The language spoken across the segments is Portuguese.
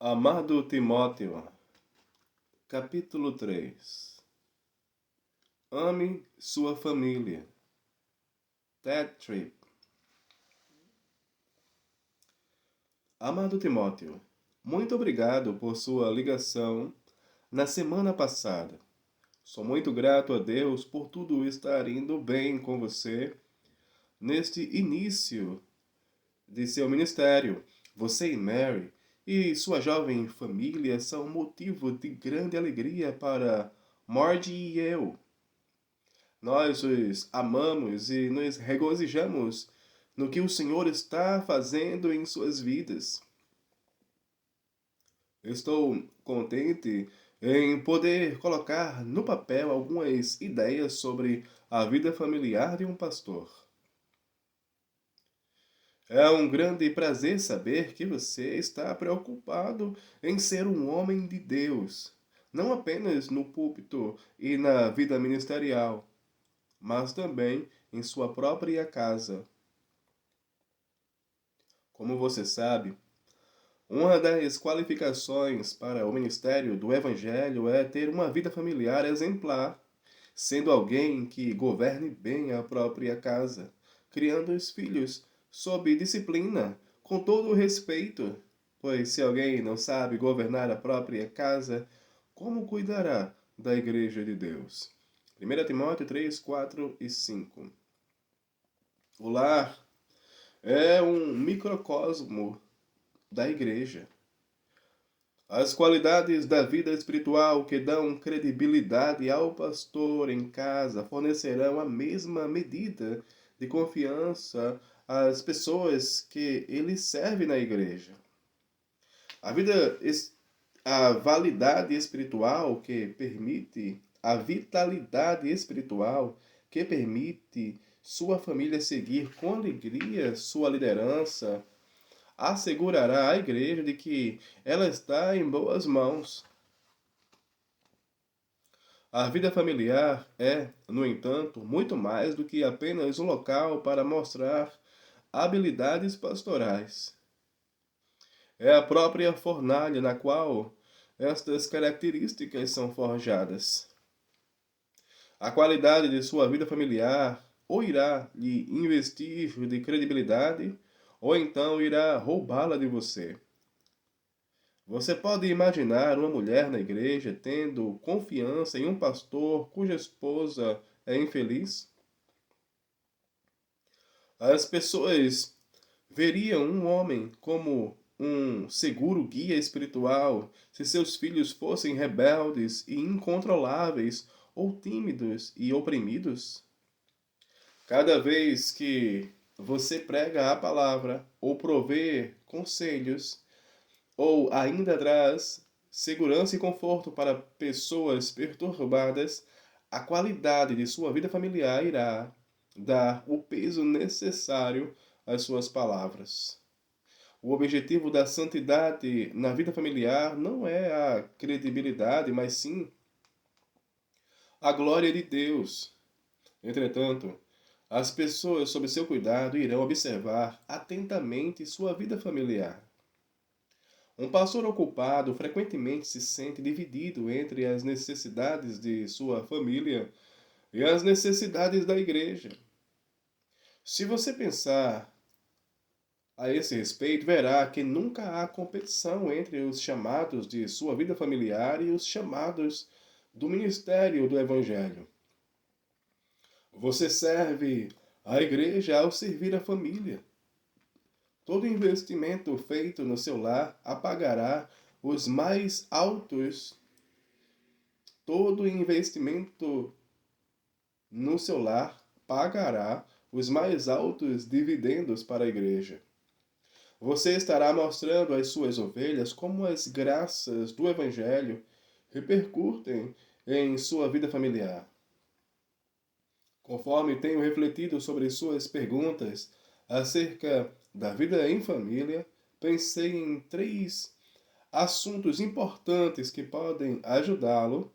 Amado Timóteo, capítulo 3. Ame sua família. Ted Tripp. Amado Timóteo, muito obrigado por sua ligação na semana passada. Sou muito grato a Deus por tudo estar indo bem com você neste início de seu ministério. Você e Mary e sua jovem família são motivo de grande alegria para Margie e eu. Nós os amamos e nos regozijamos no que o Senhor está fazendo em suas vidas. Estou contente em poder colocar no papel algumas ideias sobre a vida familiar de um pastor. É um grande prazer saber que você está preocupado em ser um homem de Deus, não apenas no púlpito e na vida ministerial, mas também em sua própria casa. Como você sabe, uma das qualificações para o ministério do Evangelho é ter uma vida familiar exemplar, sendo alguém que governe bem a própria casa, criando os filhos sob disciplina, com todo o respeito, pois se alguém não sabe governar a própria casa, como cuidará da Igreja de Deus? 1 Timóteo 3, 4 e 5. O lar é um microcosmo da igreja. As qualidades da vida espiritual que dão credibilidade ao pastor em casa fornecerão a mesma medida de confiança às pessoas que ele serve na igreja. A vida, a validade espiritual que permite, a vitalidade espiritual que permite sua família seguir com alegria sua liderança, assegurará à igreja de que ela está em boas mãos. A vida familiar é, no entanto, muito mais do que apenas um local para mostrar habilidades pastorais. É a própria fornalha na qual estas características são forjadas. A qualidade de sua vida familiar ou irá lhe investir de credibilidade, ou então irá roubá-la de você. Você pode imaginar uma mulher na igreja tendo confiança em um pastor cuja esposa é infeliz? As pessoas veriam um homem como um seguro guia espiritual se seus filhos fossem rebeldes e incontroláveis ou tímidos e oprimidos? Cada vez que você prega a palavra ou provê conselhos, ou ainda traz segurança e conforto para pessoas perturbadas, a qualidade de sua vida familiar irá dar o peso necessário às suas palavras. O objetivo da santidade na vida familiar não é a credibilidade, mas sim a glória de Deus. Entretanto, as pessoas sob seu cuidado irão observar atentamente sua vida familiar. Um pastor ocupado frequentemente se sente dividido entre as necessidades de sua família e as necessidades da igreja. Se você pensar a esse respeito, verá que nunca há competição entre os chamados de sua vida familiar e os chamados do ministério do Evangelho. Você serve a igreja ao servir a família. Todo investimento feito no seu lar apagará os mais altos. Todo investimento no seu lar pagará os mais altos dividendos para a igreja. Você estará mostrando às suas ovelhas como as graças do Evangelho repercutem em sua vida familiar. Conforme tenho refletido sobre suas perguntas acerca da vida em família, pensei em 3 assuntos importantes que podem ajudá-lo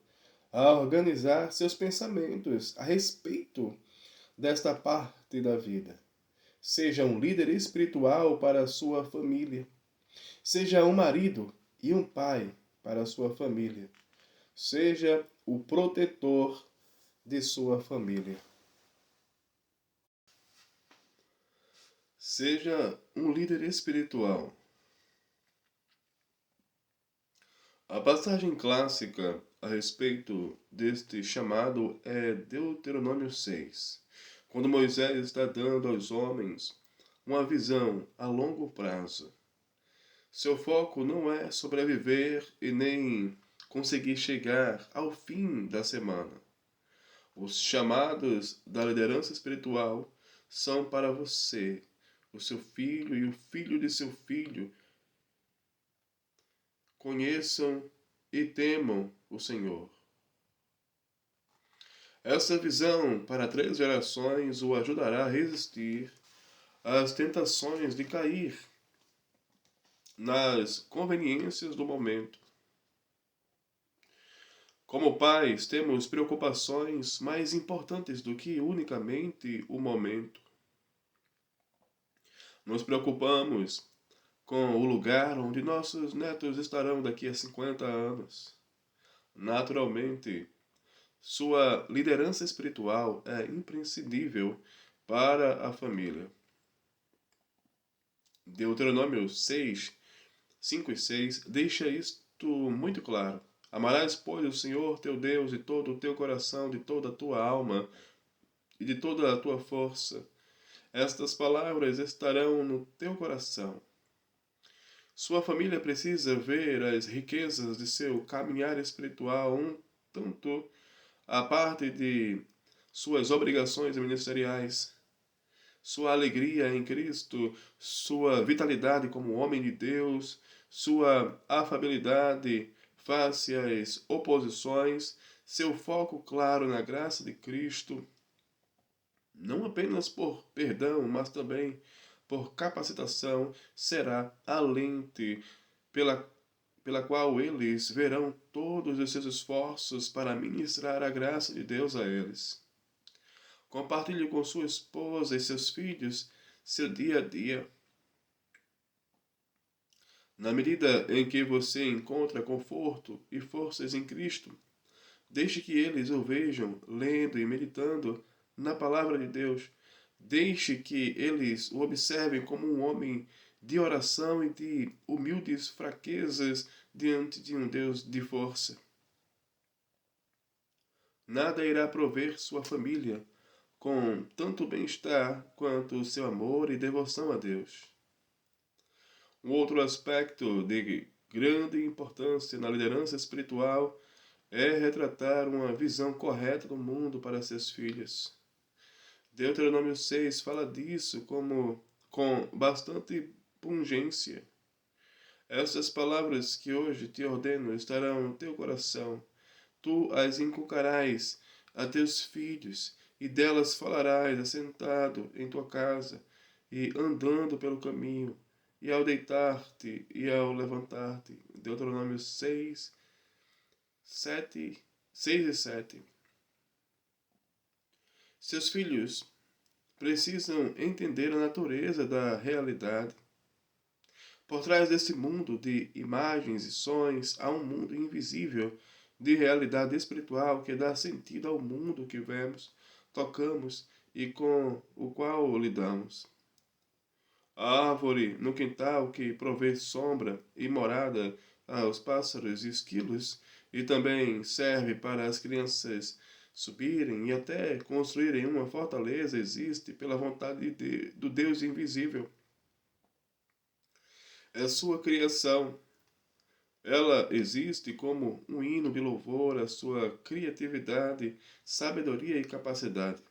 a organizar seus pensamentos a respeito desta parte da vida. Seja um líder espiritual para a sua família. Seja um marido e um pai para a sua família. Seja o protetor de sua família. Seja um líder espiritual. A passagem clássica a respeito deste chamado é Deuteronômio 6, quando Moisés está dando aos homens uma visão a longo prazo. Seu foco não é sobreviver e nem conseguir chegar ao fim da semana. Os chamados da liderança espiritual são para você, o seu filho e o filho de seu filho. Conheçam e temam o Senhor. Essa visão para 3 gerações o ajudará a resistir às tentações de cair nas conveniências do momento. Como pais, temos preocupações mais importantes do que unicamente o momento. Nos preocupamos com o lugar onde nossos netos estarão daqui a 50 anos. Naturalmente, sua liderança espiritual é imprescindível para a família. Deuteronômio 6, 5 e 6 deixa isto muito claro. Amarás, pois, o Senhor teu Deus de todo o teu coração, de toda a tua alma e de toda a tua força. Estas palavras estarão no teu coração. Sua família precisa ver as riquezas de seu caminhar espiritual, tanto a parte de suas obrigações ministeriais, sua alegria em Cristo, sua vitalidade como homem de Deus, sua afabilidade face às oposições, seu foco claro na graça de Cristo, não apenas por perdão, mas também por capacitação, será a lente pela qual eles verão todos os seus esforços para ministrar a graça de Deus a eles. Compartilhe com sua esposa e seus filhos seu dia a dia. Na medida em que você encontra conforto e forças em Cristo, deixe que eles o vejam lendo e meditando na palavra de Deus. Deixe que eles o observem como um homem de oração e de humildes fraquezas diante de um Deus de força. Nada irá prover sua família com tanto bem-estar quanto o seu amor e devoção a Deus. Um outro aspecto de grande importância na liderança espiritual é retratar uma visão correta do mundo para seus filhos. Deuteronômio 6 fala disso com bastante pungência. Essas palavras que hoje te ordeno estarão no teu coração. Tu as inculcarás a teus filhos, e delas falarás assentado em tua casa, e andando pelo caminho, e ao deitar-te e ao levantar-te. Deuteronômio 6, 6 e 7. Seus filhos precisam entender a natureza da realidade. Por trás desse mundo de imagens e sonhos, há um mundo invisível de realidade espiritual que dá sentido ao mundo que vemos, tocamos e com o qual lidamos. A árvore no quintal que provê sombra e morada aos pássaros e esquilos, e também serve para as crianças subirem e até construírem uma fortaleza, existe pela vontade do Deus invisível. É sua criação. Ela existe como um hino de louvor à sua criatividade, sabedoria e capacidade.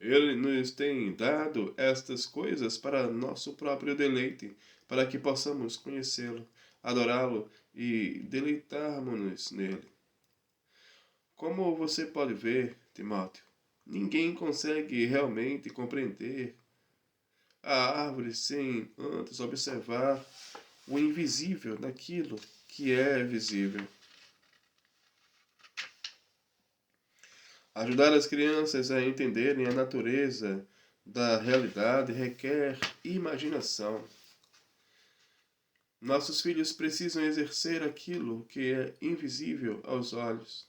Ele nos tem dado estas coisas para nosso próprio deleite, para que possamos conhecê-lo, adorá-lo e deleitarmos-nos nele. Como você pode ver, Timóteo, ninguém consegue realmente compreender a árvore sem antes observar o invisível naquilo que é visível. Ajudar as crianças a entenderem a natureza da realidade requer imaginação. Nossos filhos precisam exercer aquilo que é invisível aos olhos.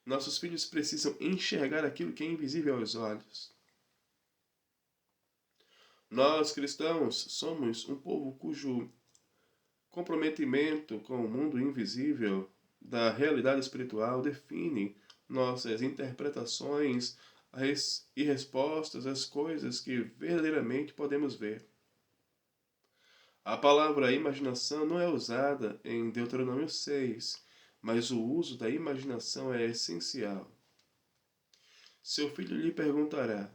Nossos filhos precisam enxergar aquilo que é invisível aos olhos. Nós, cristãos, somos um povo cujo comprometimento com o mundo invisível da realidade espiritual define nossas interpretações e respostas às coisas que verdadeiramente podemos ver. A palavra imaginação não é usada em Deuteronômio 6, mas o uso da imaginação é essencial. Seu filho lhe perguntará: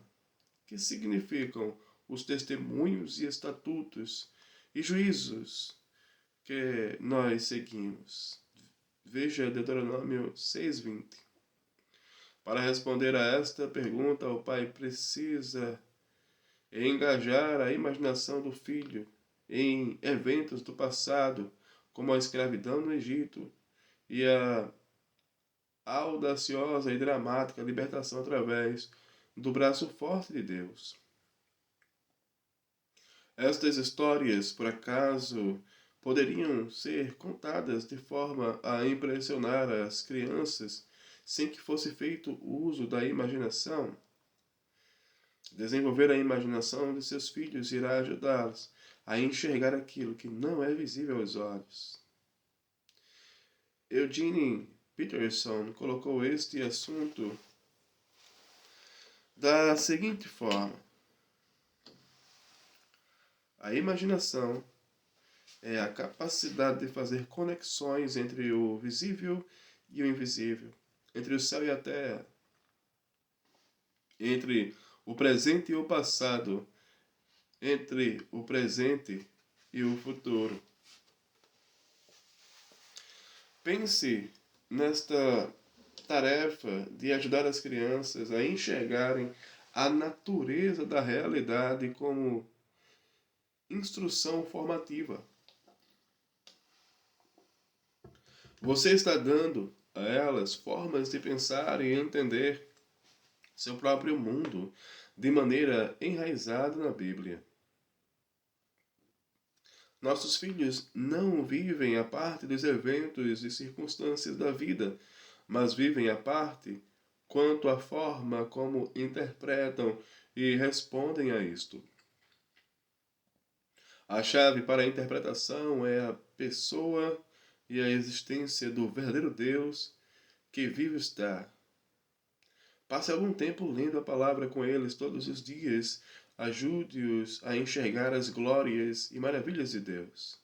que significam os testemunhos e estatutos e juízos que nós seguimos? Veja Deuteronômio 6:20. Para responder a esta pergunta, o pai precisa engajar a imaginação do filho em eventos do passado, como a escravidão no Egito e a audaciosa e dramática libertação através do braço forte de Deus. Estas histórias, por acaso, poderiam ser contadas de forma a impressionar as crianças sem que fosse feito uso da imaginação? Desenvolver a imaginação de seus filhos irá ajudá-los a enxergar aquilo que não é visível aos olhos. Eugene Peterson colocou este assunto da seguinte forma: a imaginação é a capacidade de fazer conexões entre o visível e o invisível, entre o céu e a terra, entre o presente e o passado, entre o presente e o futuro. Pense nesta tarefa de ajudar as crianças a enxergarem a natureza da realidade como instrução formativa. Você está dando a elas formas de pensar e entender seu próprio mundo de maneira enraizada na Bíblia. Nossos filhos não vivem a parte dos eventos e circunstâncias da vida, mas vivem a parte quanto à forma como interpretam e respondem a isto. A chave para a interpretação é a pessoa e a existência do verdadeiro Deus que vivo está. Passe algum tempo lendo a palavra com eles todos os dias. Ajude-os a enxergar as glórias e maravilhas de Deus.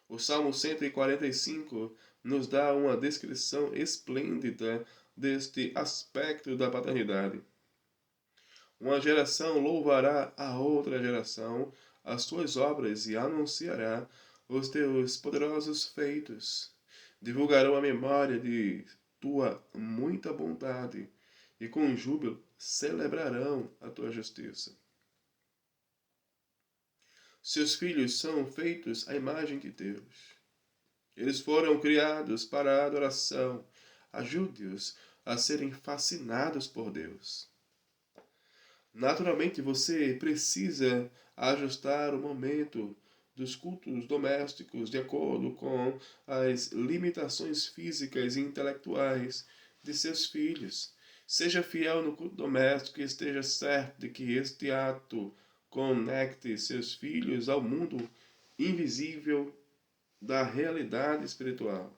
O Salmo 145 nos dá uma descrição esplêndida deste aspecto da paternidade. Uma geração louvará a outra geração as tuas obras e anunciará os teus poderosos feitos. Divulgarão a memória de tua muita bondade e com júbilo celebrarão a tua justiça. Seus filhos são feitos à imagem de Deus. Eles foram criados para a adoração. Ajude-os a serem fascinados por Deus. Naturalmente, você precisa ajustar o momento dos cultos domésticos de acordo com as limitações físicas e intelectuais de seus filhos. Seja fiel no culto doméstico e esteja certo de que este ato conecte seus filhos ao mundo invisível da realidade espiritual.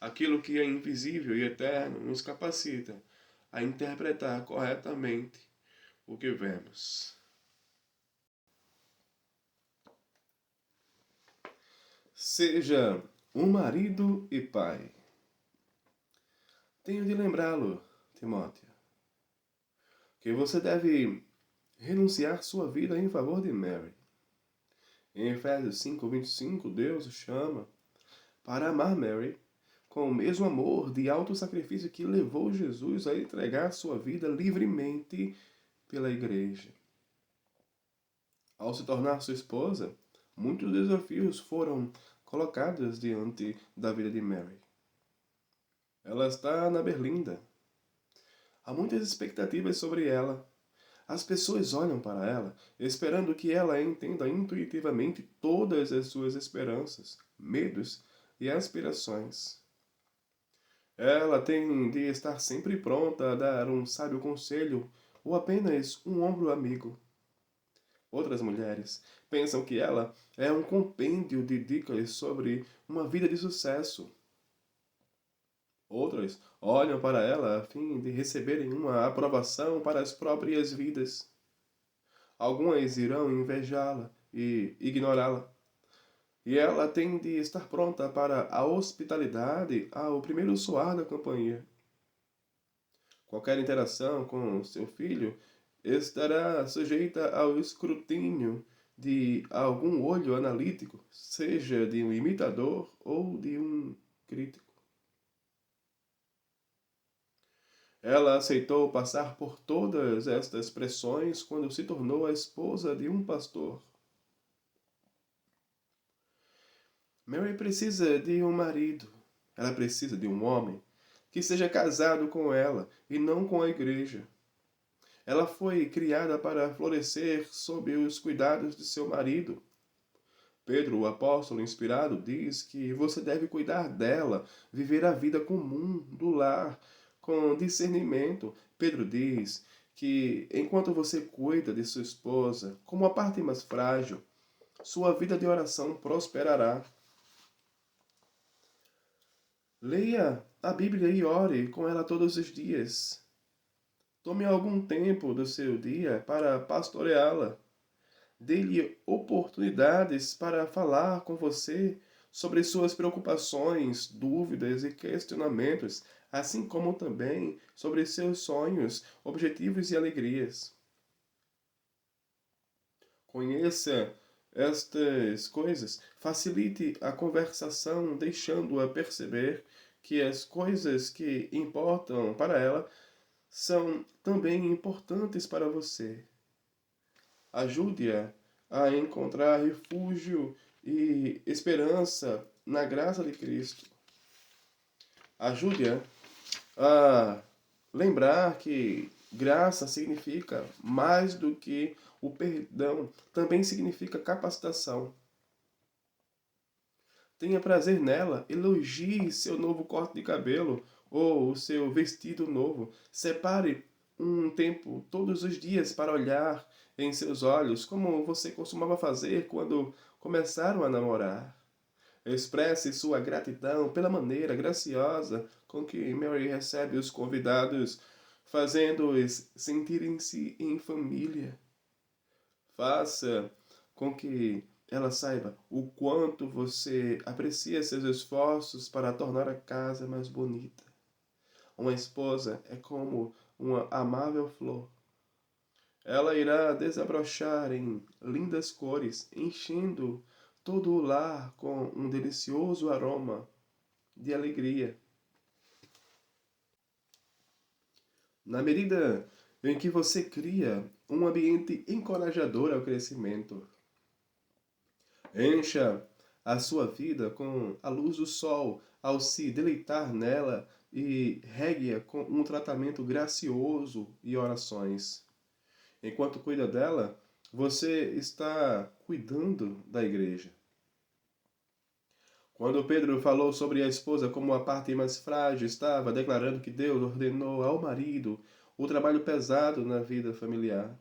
Aquilo que é invisível e eterno nos capacita a interpretar corretamente o que vemos. Seja um marido e pai. Tenho de lembrá-lo, Timóteo, que você deve renunciar sua vida em favor de Mary. Em Efésios 5:25, Deus o chama para amar Mary com o mesmo amor de auto-sacrifício que levou Jesus a entregar sua vida livremente pela igreja. Ao se tornar sua esposa, muitos desafios foram colocados diante da vida de Mary. Ela está na berlinda. Há muitas expectativas sobre ela. As pessoas olham para ela, esperando que ela entenda intuitivamente todas as suas esperanças, medos e aspirações. Ela tem de estar sempre pronta a dar um sábio conselho ou apenas um ombro amigo. Outras mulheres pensam que ela é um compêndio de dicas sobre uma vida de sucesso. Outras olham para ela a fim de receberem uma aprovação para as próprias vidas. Algumas irão invejá-la e ignorá-la. E ela tem de estar pronta para a hospitalidade ao primeiro soar da campainha. Qualquer interação com seu filho estará sujeita ao escrutínio de algum olho analítico, seja de um imitador ou de um crítico. Ela aceitou passar por todas estas pressões quando se tornou a esposa de um pastor. Mary precisa de um marido. Ela precisa de um homem que seja casado com ela e não com a igreja. Ela foi criada para florescer sob os cuidados de seu marido. Pedro, o apóstolo inspirado, diz que você deve cuidar dela, viver a vida comum do lar com discernimento. Pedro diz que enquanto você cuida de sua esposa como a parte mais frágil, sua vida de oração prosperará. Leia a Bíblia e ore com ela todos os dias. Tome algum tempo do seu dia para pastoreá-la. Dê-lhe oportunidades para falar com você sobre suas preocupações, dúvidas e questionamentos, assim como também sobre seus sonhos, objetivos e alegrias. Conheça estas coisas, facilite a conversação, deixando-a perceber que as coisas que importam para ela são também importantes para você. Ajude-a a encontrar refúgio e esperança na graça de Cristo. Ajude-a a lembrar que graça significa mais do que o perdão, também significa capacitação. Tenha prazer nela, elogie seu novo corte de cabelo ou o seu vestido novo. Separe um tempo todos os dias para olhar em seus olhos, como você costumava fazer quando começaram a namorar. Expresse sua gratidão pela maneira graciosa com que Mary recebe os convidados, fazendo-os sentirem-se em família. Faça com que ela saiba o quanto você aprecia seus esforços para tornar a casa mais bonita. Uma esposa é como uma amável flor. Ela irá desabrochar em lindas cores, enchendo todo o lar com um delicioso aroma de alegria. Na medida em que você cria um ambiente encorajador ao crescimento, encha a sua vida com a luz do sol ao se deleitar nela e regue-a com um tratamento gracioso e orações. Enquanto cuida dela, você está cuidando da igreja. Quando Pedro falou sobre a esposa como a parte mais frágil, estava declarando que Deus ordenou ao marido o trabalho pesado na vida familiar.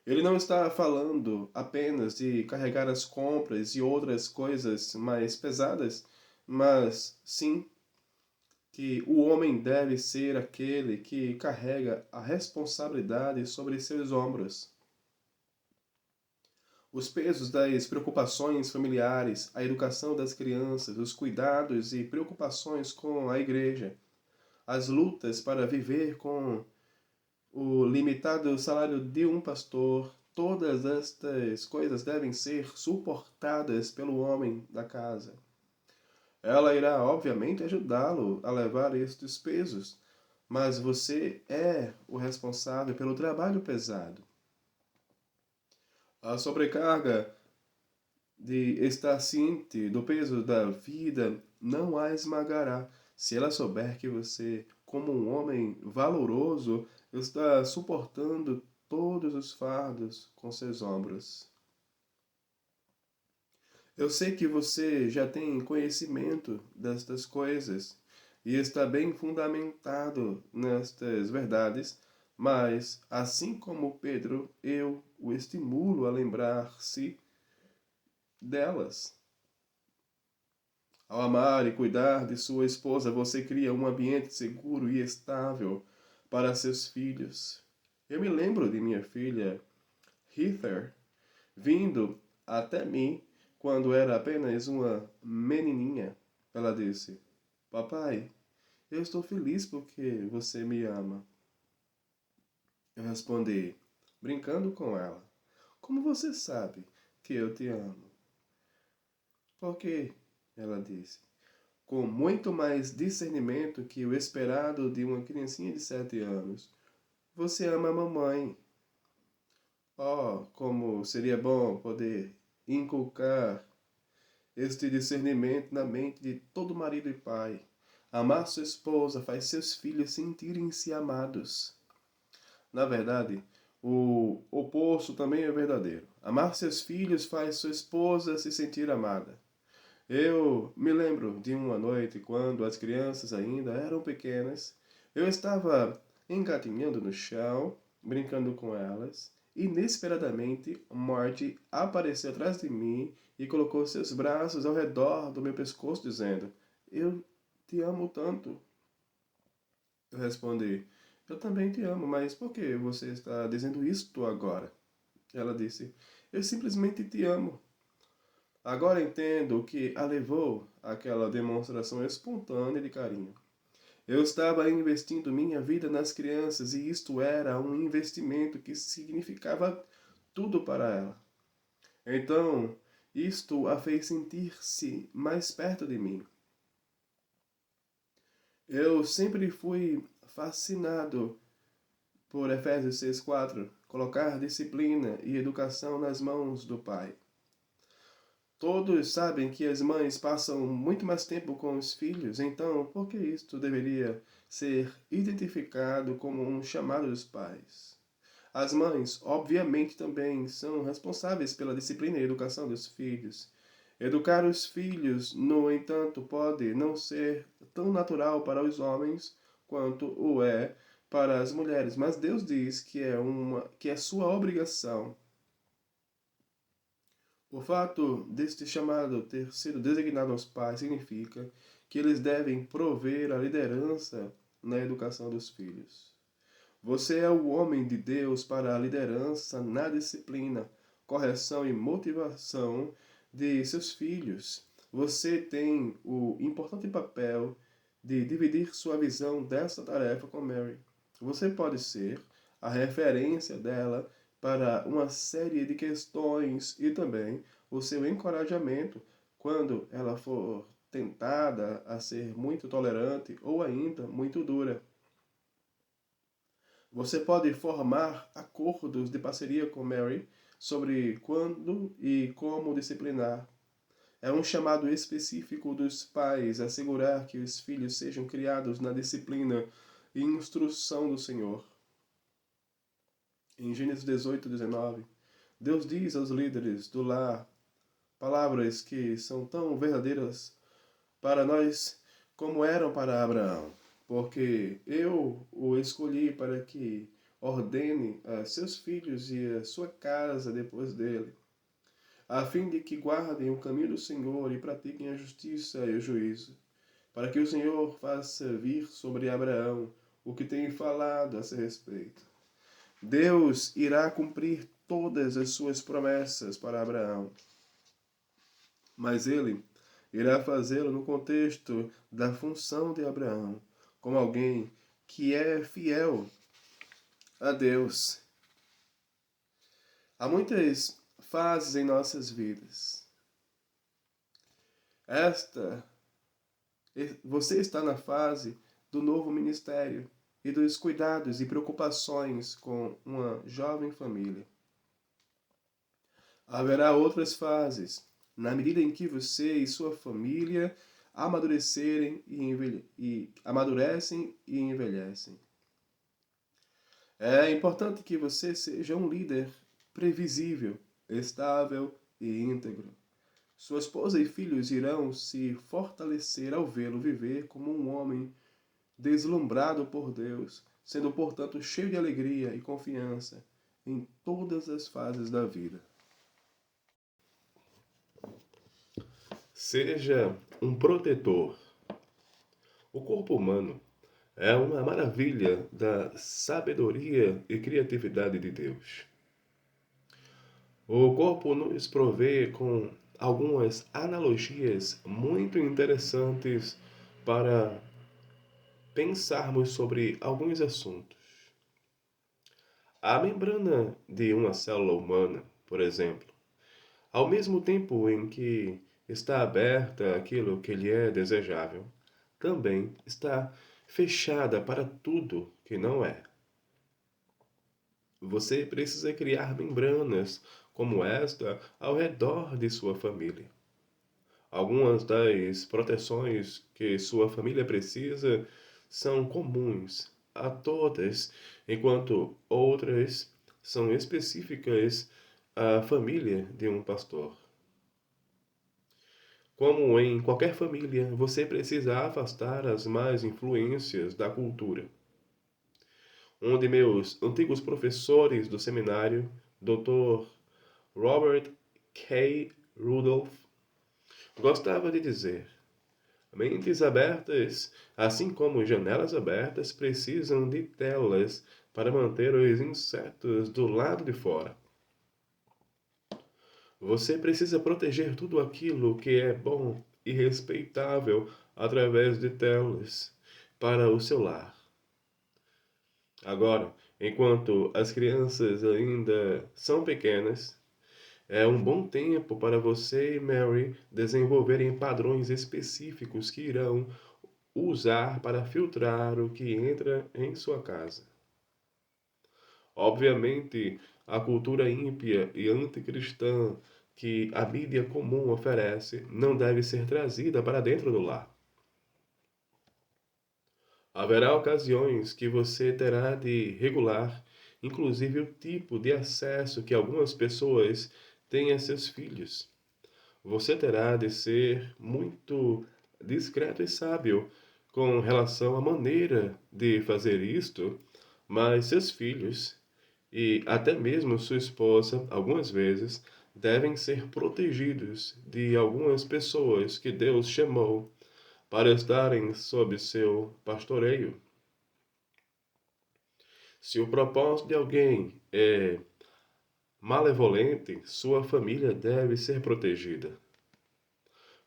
Ele não está falando apenas de carregar as compras e outras coisas mais pesadas, mas sim que o homem deve ser aquele que carrega a responsabilidade sobre seus ombros. Os pesos das preocupações familiares, a educação das crianças, os cuidados e preocupações com a igreja, as lutas para viver com o limitado salário de um pastor, todas estas coisas devem ser suportadas pelo homem da casa. Ela irá, obviamente, ajudá-lo a levar estes pesos, mas você é o responsável pelo trabalho pesado. A sobrecarga de estar ciente do peso da vida não a esmagará se ela souber que você, como um homem valoroso, está suportando todos os fardos com seus ombros. Eu sei que você já tem conhecimento destas coisas e está bem fundamentado nestas verdades, mas, assim como Pedro, eu o estimulo a lembrar-se delas. Ao amar e cuidar de sua esposa, você cria um ambiente seguro e estável para seus filhos. Eu me lembro de minha filha, Heather, vindo até mim quando era apenas uma menininha. Ela disse: Papai, eu estou feliz porque você me ama. Eu respondi, brincando com ela: Como você sabe que eu te amo? Porque, ela disse, com muito mais discernimento que o esperado de uma criancinha de 7 anos, você ama a mamãe. Oh, como seria bom poder inculcar este discernimento na mente de todo marido e pai. Amar sua esposa faz seus filhos sentirem-se amados. Na verdade, o oposto também é verdadeiro. Amar seus filhos faz sua esposa se sentir amada. Eu me lembro de uma noite quando as crianças ainda eram pequenas. Eu estava engatinhando no chão, brincando com elas. Inesperadamente, Morty apareceu atrás de mim e colocou seus braços ao redor do meu pescoço, dizendo: Eu te amo tanto. Eu respondi: Eu também te amo, mas por que você está dizendo isto agora? Ela disse: Eu simplesmente te amo. Agora entendo o que a levou àquela demonstração espontânea de carinho. Eu estava investindo minha vida nas crianças e isto era um investimento que significava tudo para ela. Então, isto a fez sentir-se mais perto de mim. Eu sempre fui fascinado por Efésios 6,4, colocar disciplina e educação nas mãos do Pai. Todos sabem que as mães passam muito mais tempo com os filhos, então por que isto deveria ser identificado como um chamado dos pais? As mães, obviamente, também são responsáveis pela disciplina e educação dos filhos. Educar os filhos, no entanto, pode não ser tão natural para os homens quanto o é para as mulheres, mas Deus diz que é sua obrigação. O fato deste chamado ter sido designado aos pais significa que eles devem prover a liderança na educação dos filhos. Você é o homem de Deus para a liderança na disciplina, correção e motivação de seus filhos. Você tem o importante papel de dividir sua visão dessa tarefa com Mary. Você pode ser a referência dela para uma série de questões e também o seu encorajamento quando ela for tentada a ser muito tolerante ou ainda muito dura. Você pode formar acordos de parceria com Mary sobre quando e como disciplinar. É um chamado específico dos pais assegurar que os filhos sejam criados na disciplina e instrução do Senhor. Em Gênesis 18:19, Deus diz aos líderes do lar palavras que são tão verdadeiras para nós como eram para Abraão. Porque eu o escolhi para que ordene a seus filhos e a sua casa depois dele, a fim de que guardem o caminho do Senhor e pratiquem a justiça e o juízo, para que o Senhor faça vir sobre Abraão o que tem falado a seu respeito. Deus irá cumprir todas as suas promessas para Abraão, mas ele irá fazê-lo no contexto da função de Abraão, como alguém que é fiel a Deus. Há muitas fases em nossas vidas. Você está na fase do novo ministério e dos cuidados e preocupações com uma jovem família. Haverá outras fases, na medida em que você e sua família amadurecem e envelhecem. É importante que você seja um líder previsível, estável e íntegro. Sua esposa e filhos irão se fortalecer ao vê-lo viver como um homem deslumbrado por Deus, sendo portanto cheio de alegria e confiança em todas as fases da vida. Seja um protetor. O corpo humano é uma maravilha da sabedoria e criatividade de Deus. O corpo nos provê com algumas analogias muito interessantes para pensarmos sobre alguns assuntos. A membrana de uma célula humana, por exemplo, ao mesmo tempo em que está aberta àquilo que lhe é desejável, também está fechada para tudo que não é. Você precisa criar membranas como esta ao redor de sua família. Algumas das proteções que sua família precisa são comuns a todas, enquanto outras são específicas à família de um pastor. Como em qualquer família, você precisa afastar as más influências da cultura. Um de meus antigos professores do seminário, Dr. Robert K. Rudolph, gostava de dizer: mentes abertas, assim como janelas abertas, precisam de telas para manter os insetos do lado de fora. Você precisa proteger tudo aquilo que é bom e respeitável através de telas para o seu lar. Agora, enquanto as crianças ainda são pequenas, é um bom tempo para você e Mary desenvolverem padrões específicos que irão usar para filtrar o que entra em sua casa. Obviamente, a cultura ímpia e anticristã que a mídia comum oferece não deve ser trazida para dentro do lar. Haverá ocasiões que você terá de regular, inclusive o tipo de acesso que algumas pessoas têm a seus filhos. Você terá de ser muito discreto e sábio com relação à maneira de fazer isto, mas seus filhos e até mesmo sua esposa, algumas vezes, devem ser protegidos de algumas pessoas que Deus chamou para estarem sob seu pastoreio. Se o propósito de alguém é malevolente, sua família deve ser protegida.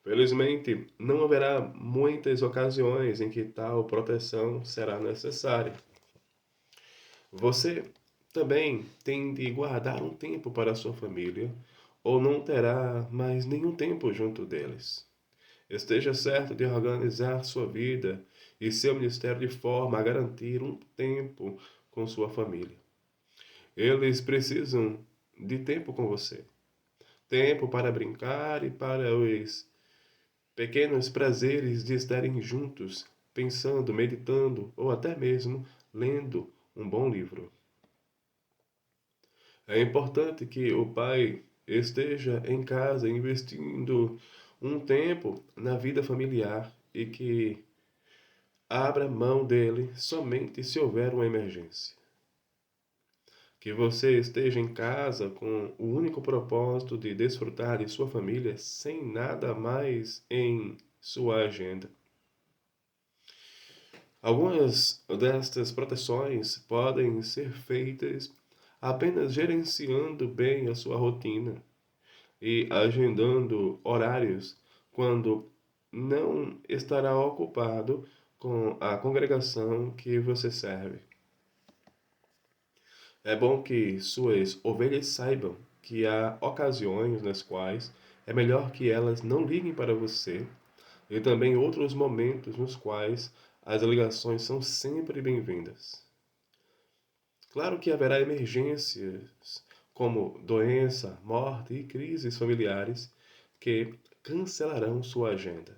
Felizmente, não haverá muitas ocasiões em que tal proteção será necessária. Você também tem de guardar um tempo para a sua família, ou não terá mais nenhum tempo junto deles. Esteja certo de organizar sua vida e seu ministério de forma a garantir um tempo com sua família. Eles precisam de tempo com você. Tempo para brincar e para os pequenos prazeres de estarem juntos, pensando, meditando ou até mesmo lendo um bom livro. É importante que o pai esteja em casa investindo um tempo na vida familiar e que abra mão dele somente se houver uma emergência. Que você esteja em casa com o único propósito de desfrutar de sua família sem nada mais em sua agenda. Algumas destas proteções podem ser feitas apenas gerenciando bem a sua rotina e agendando horários quando não estará ocupado com a congregação que você serve. É bom que suas ovelhas saibam que há ocasiões nas quais é melhor que elas não liguem para você e também outros momentos nos quais as ligações são sempre bem-vindas. Claro que haverá emergências, como doença, morte e crises familiares, que cancelarão sua agenda.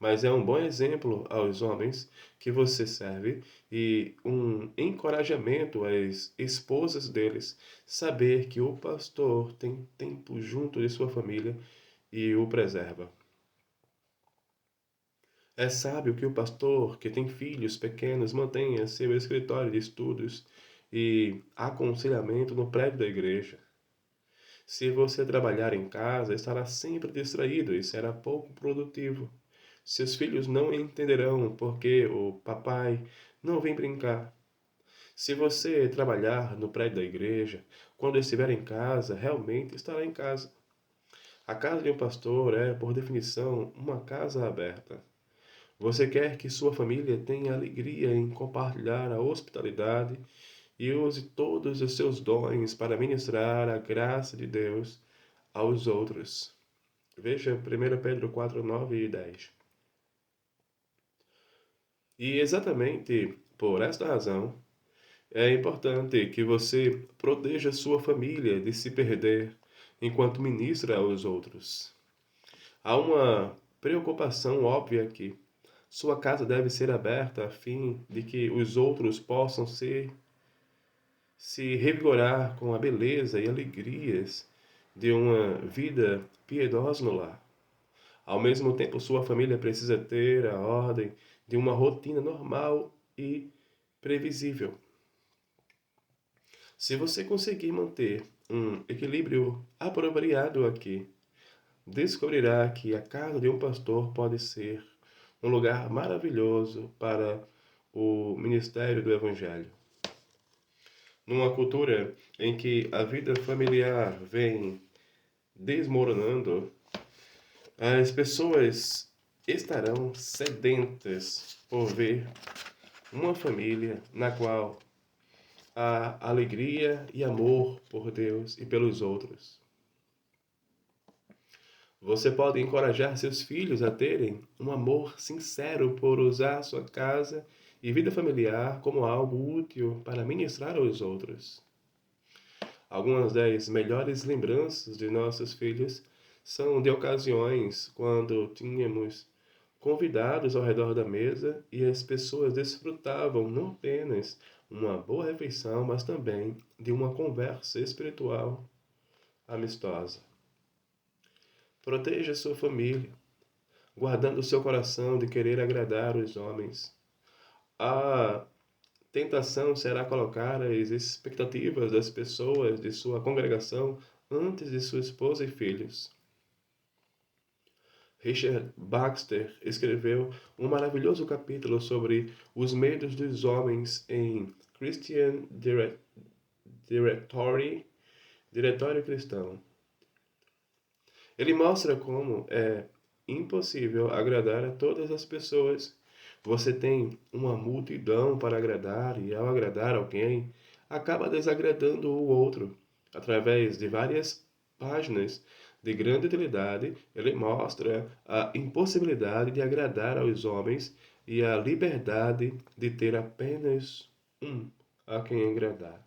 mas é um bom exemplo aos homens que você serve e um encorajamento às esposas deles saber que o pastor tem tempo junto de sua família e o preserva. É sábio que o pastor que tem filhos pequenos mantenha seu escritório de estudos e aconselhamento no prédio da igreja. Se você trabalhar em casa, estará sempre distraído e será pouco produtivo. Seus filhos não entenderão porque o papai não vem brincar. Se você trabalhar no prédio da igreja, quando estiver em casa, realmente estará em casa. A casa de um pastor é, por definição, uma casa aberta. Você quer que sua família tenha alegria em compartilhar a hospitalidade e use todos os seus dons para ministrar a graça de Deus aos outros. Veja 1 Pedro 4, 9 e 10. E exatamente por esta razão, é importante que você proteja sua família de se perder enquanto ministra aos outros. Há uma preocupação óbvia aqui. Sua casa deve ser aberta a fim de que os outros possam se revigorar com a beleza e alegrias de uma vida piedosa no lar. Ao mesmo tempo, sua família precisa ter a ordem de uma rotina normal e previsível. Se você conseguir manter um equilíbrio apropriado aqui, descobrirá que a casa de um pastor pode ser um lugar maravilhoso para o ministério do Evangelho. Numa cultura em que a vida familiar vem desmoronando, as pessoas estarão sedentas por ver uma família na qual há alegria e amor por Deus e pelos outros. Você pode encorajar seus filhos a terem um amor sincero por usar sua casa e vida familiar como algo útil para ministrar aos outros. Algumas das melhores lembranças de nossos filhos são de ocasiões quando tínhamos convidados ao redor da mesa e as pessoas desfrutavam não apenas uma boa refeição, mas também de uma conversa espiritual amistosa. Proteja sua família, guardando seu coração de querer agradar os homens. A tentação será colocar as expectativas das pessoas de sua congregação antes de sua esposa e filhos. Richard Baxter escreveu um maravilhoso capítulo sobre os medos dos homens em Christian Directory, Diretório Cristão. Ele mostra como é impossível agradar a todas as pessoas. Você tem uma multidão para agradar e, ao agradar alguém, acaba desagradando o outro. Através de várias páginas de grande utilidade, ele mostra a impossibilidade de agradar aos homens e a liberdade de ter apenas um a quem agradar: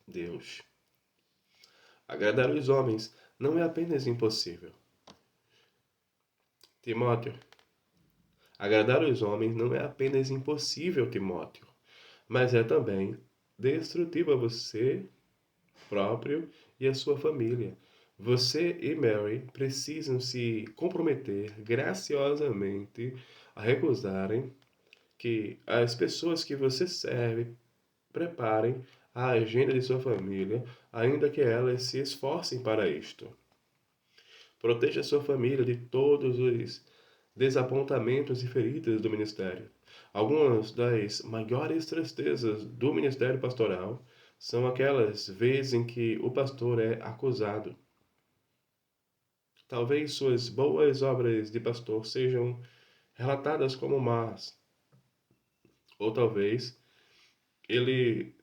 Deus. Agradar os homens não é apenas impossível. Timóteo. Agradar os homens não é apenas impossível, Timóteo, mas é também destrutivo a você próprio e a sua família. Você e Mary precisam se comprometer graciosamente a recusarem que as pessoas que você serve preparem a agenda de sua família, ainda que elas se esforcem para isto. Proteja sua família de todos os desapontamentos e feridas do ministério. Algumas das maiores tristezas do ministério pastoral são aquelas vezes em que o pastor é acusado. Talvez suas boas obras de pastor sejam relatadas como más, ou talvez ele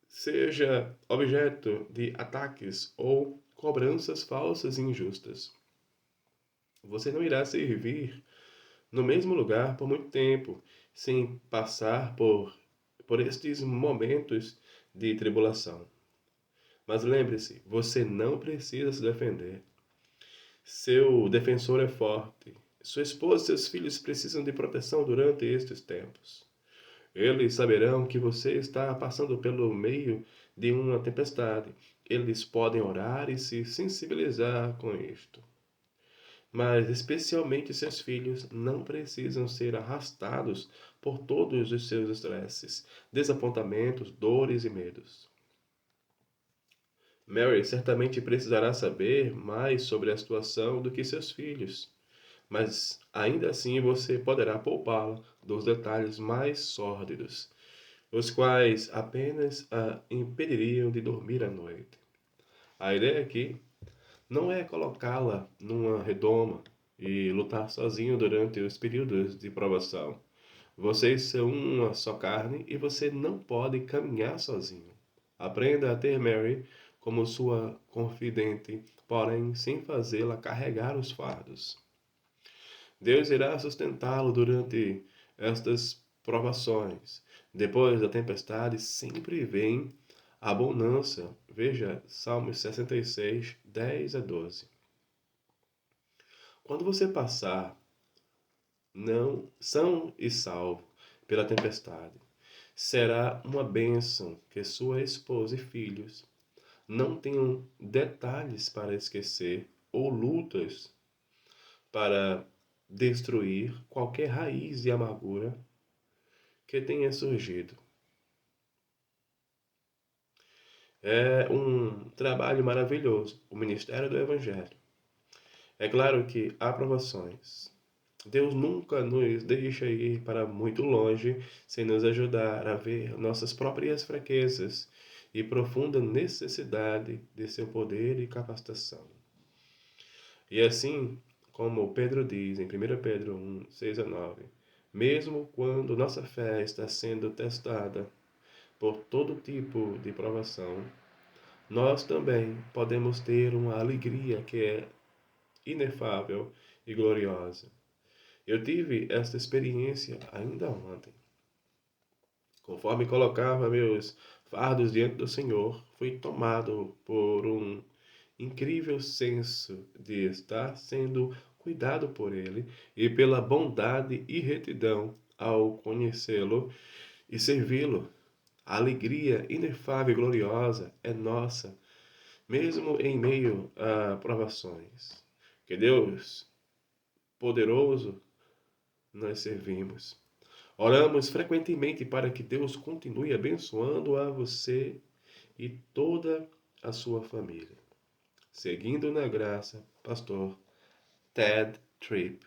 seja objeto de ataques ou cobranças falsas e injustas. Você não irá servir no mesmo lugar por muito tempo, sem passar por estes momentos de tribulação. Mas lembre-se, você não precisa se defender. Seu defensor é forte. Sua esposa e seus filhos precisam de proteção durante estes tempos. Eles saberão que você está passando pelo meio de uma tempestade. Eles podem orar e se sensibilizar com isto. Mas, especialmente seus filhos, não precisam ser arrastados por todos os seus estresses, desapontamentos, dores e medos. Mary certamente precisará saber mais sobre a situação do que seus filhos, mas ainda assim você poderá poupá-la dos detalhes mais sórdidos, os quais apenas a impediriam de dormir à noite. A ideia aqui não é colocá-la numa redoma e lutar sozinho durante os períodos de provação. Vocês são uma só carne e você não pode caminhar sozinho. Aprenda a ter Mary como sua confidente, porém sem fazê-la carregar os fardos. Deus irá sustentá-lo durante estas provações. Depois da tempestade sempre vem a bonança. Veja Salmos 66, 10 a 12. Quando você passar não são e salvo pela tempestade, será uma bênção que sua esposa e filhos não tenham detalhes para esquecer ou lutas para destruir qualquer raiz de amargura que tenha surgido. É um trabalho maravilhoso, o ministério do Evangelho. É claro que há provações. Deus nunca nos deixa ir para muito longe sem nos ajudar a ver nossas próprias fraquezas e profunda necessidade de seu poder e capacitação. E assim, como Pedro diz em 1 Pedro 1, 6 a 9, mesmo quando nossa fé está sendo testada por todo tipo de provação, nós também podemos ter uma alegria que é inefável e gloriosa. Eu tive esta experiência ainda ontem. Conforme colocava meus fardos diante do Senhor, fui tomado por um incrível senso de estar sendo cuidado por Ele e pela bondade e retidão ao conhecê-lo e servi-lo. A alegria inefável e gloriosa é nossa, mesmo em meio a provações. Que Deus poderoso nós servimos. Oramos frequentemente para que Deus continue abençoando a você e toda a sua família. Seguindo na graça, Pastor Ted Tripp.